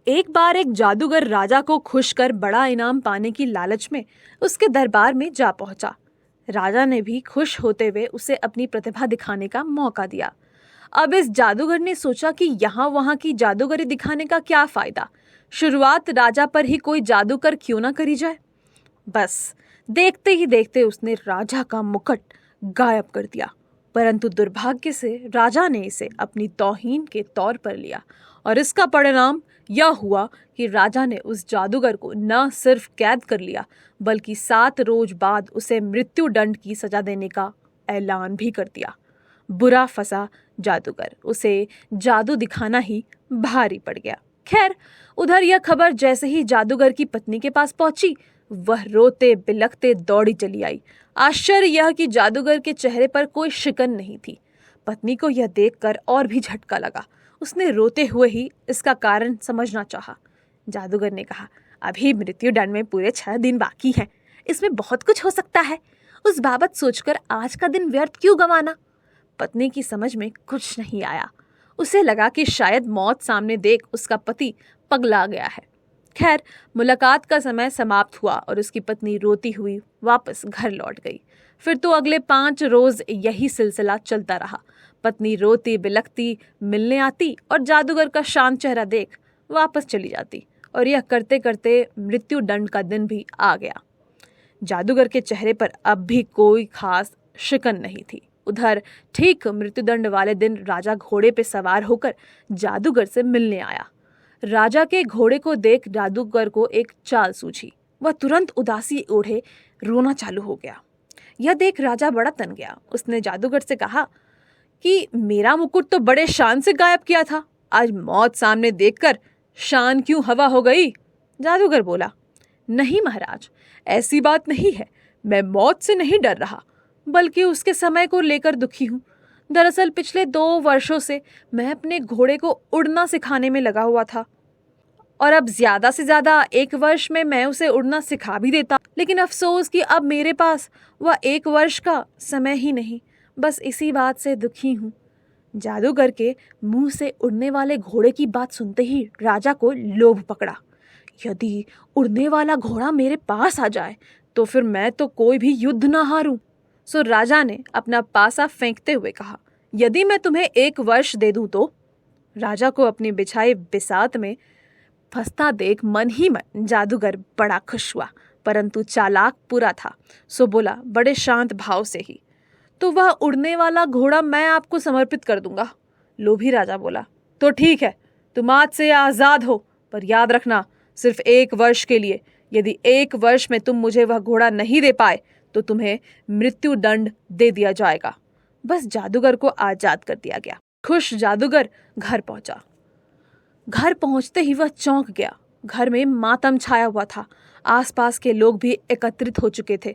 एक बार एक जादूगर राजा को खुश कर बड़ा इनाम पाने की लालच में उसके दरबार में जा पहुंचा। राजा ने भी खुश होते हुए उसे अपनी प्रतिभा दिखाने का मौका दिया। अब इस जादूगर ने सोचा कि यहाँ वहाँ की जादूगरी दिखाने का क्या फायदा, शुरुआत राजा पर ही कोई जादू कर क्यों ना करी जाए। बस देखते ही देखते उसने राजा का मुकुट गायब कर दिया, परंतु दुर्भाग्य से राजा ने इसे अपनी तौहीन के तौर पर लिया और इसका परिणाम यह हुआ कि राजा ने उस जादूगर को न सिर्फ कैद कर लिया बल्कि 7 रोज बाद उसे मृत्यु दंड की सजा देने का ऐलान भी कर दिया। बुरा फंसा जादूगर, उसे जादू दिखाना ही भारी पड़ गया। खैर, उधर यह खबर जैसे ही जादूगर की पत्नी के पास पहुंची, वह रोते बिलखते दौड़ी चली आई। आश्चर्य यह कि जादूगर के चेहरे पर कोई शिकन नहीं थी। पत्नी को यह देखकर और भी झटका लगा। उसने रोते हुए ही इसका कारण समझना चाहा। जादूगर ने कहा, अभी मृत्यु दंड में पूरे 6 दिन बाकी हैं, इसमें बहुत कुछ हो सकता है। उस बाबत सोचकर आज का दिन व्यर्थ क्यों गंवाना। पत्नी की समझ में कुछ नहीं आया। उसे लगा कि शायद मौत सामने देख उसका पति पगला गया है। खैर, मुलाकात का समय समाप्त हुआ और उसकी पत्नी रोती हुई वापस घर लौट गई। फिर तो अगले 5 रोज यही सिलसिला चलता रहा। पत्नी रोती बिलखती मिलने आती और जादूगर का शांत चेहरा देख वापस चली जाती, और यह करते करते मृत्यु दंड का दिन भी आ गया। जादूगर के चेहरे पर अब भी कोई खास शिकन नहीं थी। उधर ठीक मृत्युदंड वाले दिन राजा घोड़े पे सवार होकर जादूगर से मिलने आया। राजा के घोड़े को देख जादूगर को एक चाल सूझी। वह तुरंत उदासी ओढ़े रोना चालू हो गया। यह देख राजा बड़ा तन गया। उसने जादूगर से कहा कि मेरा मुकुट तो बड़े शान से गायब किया था, आज मौत सामने देखकर शान क्यों हवा हो गई। जादूगर बोला, नहीं महाराज, ऐसी बात नहीं है। मैं मौत से नहीं डर रहा बल्कि उसके समय को लेकर दुखी हूँ। दरअसल पिछले 2 वर्षों से मैं अपने घोड़े को उड़ना सिखाने में लगा हुआ था, और अब ज्यादा से ज्यादा 1 वर्ष में मैं उसे उड़ना सिखा भी देता, लेकिन अफसोस कि अब मेरे पास वह 1 वर्ष का समय ही नहीं। बस इसी बात से दुखी हूँ। जादूगर के मुंह से उड़ने वाले घोड़े की बात सुनते ही राजा को लोभ पकड़ा। यदि उड़ने वाला घोड़ा मेरे पास आ जाए तो फिर मैं तो कोई भी युद्ध न हारूं। सो राजा ने अपना पासा फेंकते हुए कहा, यदि मैं तुम्हें 1 वर्ष दे दूं तो। राजा को अपनी बिछाई बिसात में फंसता देख मन ही मन जादूगर बड़ा खुश हुआ, परंतु चालाक पूरा था। सो बोला बड़े शांत भाव से ही, तो वह उड़ने वाला घोड़ा मैं आपको समर्पित कर दूंगा। लोभी राजा बोला, तो ठीक है, तुम आज से आजाद हो, पर याद रखना सिर्फ 1 वर्ष के लिए। यदि 1 वर्ष में तुम मुझे वह घोड़ा नहीं दे पाए तो तुम्हें मृत्यु दंड दे दिया जाएगा। बस जादूगर को आजाद कर दिया गया। खुश जादूगर घर पहुंचा। घर पहुंचते ही वह चौंक गया। घर में मातम छाया हुआ था। आसपास के लोग भी एकत्रित हो चुके थे।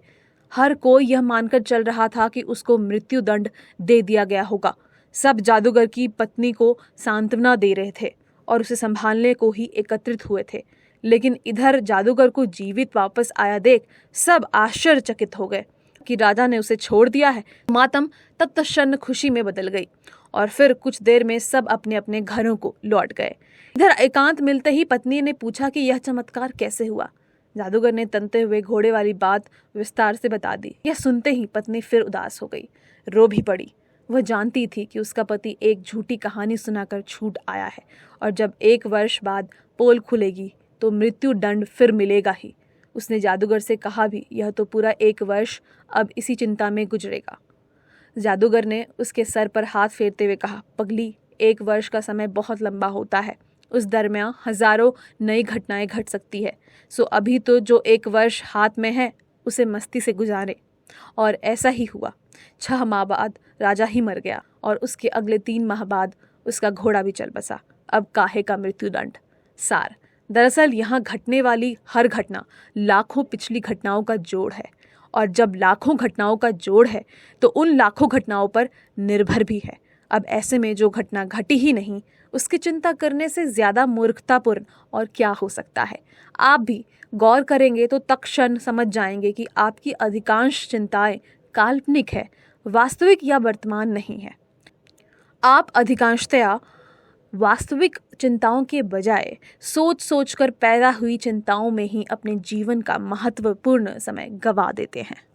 हर कोई यह मानकर चल रहा था कि उसको मृत्यु दंड दे दिया गया होगा। सब जादूगर की पत्नी को सांत्वना दे रहे थे और उसे संभालने को ही एकत्रित हुए थे। लेकिन इधर जादूगर को जीवित वापस आया देख सब आश्चर्यचकित हो गए कि राजा ने उसे छोड़ दिया है। मातम तत्क्षण खुशी में बदल गई और फिर कुछ देर में सब अपने अपने घरों को लौट गए। इधर एकांत मिलते ही पत्नी ने पूछा कि यह चमत्कार कैसे हुआ। जादूगर ने तनते हुए घोड़े वाली बात विस्तार से बता दी। यह सुनते ही पत्नी फिर उदास हो गई, रो भी पड़ी। वह जानती थी कि उसका पति एक झूठी कहानी सुनाकर छूट आया है और जब 1 वर्ष बाद पोल खुलेगी तो मृत्यु दंड फिर मिलेगा ही। उसने जादूगर से कहा भी, यह तो पूरा 1 वर्ष अब इसी चिंता में गुजरेगा। जादूगर ने उसके सर पर हाथ फेरते हुए कहा, पगली, 1 वर्ष का समय बहुत लंबा होता है। उस दरमियान हजारों नई घटनाएं घट सकती है। सो अभी तो जो 1 वर्ष हाथ में है उसे मस्ती से गुजारे। और ऐसा ही हुआ। 6 माह बाद राजा ही मर गया और उसके अगले 3 माह बाद उसका घोड़ा भी चल बसा। अब काहे का मृत्यु दंड। सार, दरअसल यहाँ घटने वाली हर घटना लाखों पिछली घटनाओं का जोड़ है, और जब लाखों घटनाओं का जोड़ है तो उन लाखों घटनाओं पर निर्भर भी है। अब ऐसे में जो घटना घटी ही नहीं उसकी चिंता करने से ज्यादा मूर्खतापूर्ण और क्या हो सकता है। आप भी गौर करेंगे तो तत्क्षण समझ जाएंगे कि आपकी अधिकांश चिंताएं काल्पनिक है, वास्तविक या वर्तमान नहीं है। आप अधिकांशतया वास्तविक चिंताओं के बजाय सोच सोच कर पैदा हुई चिंताओं में ही अपने जीवन का महत्वपूर्ण समय गंवा देते हैं।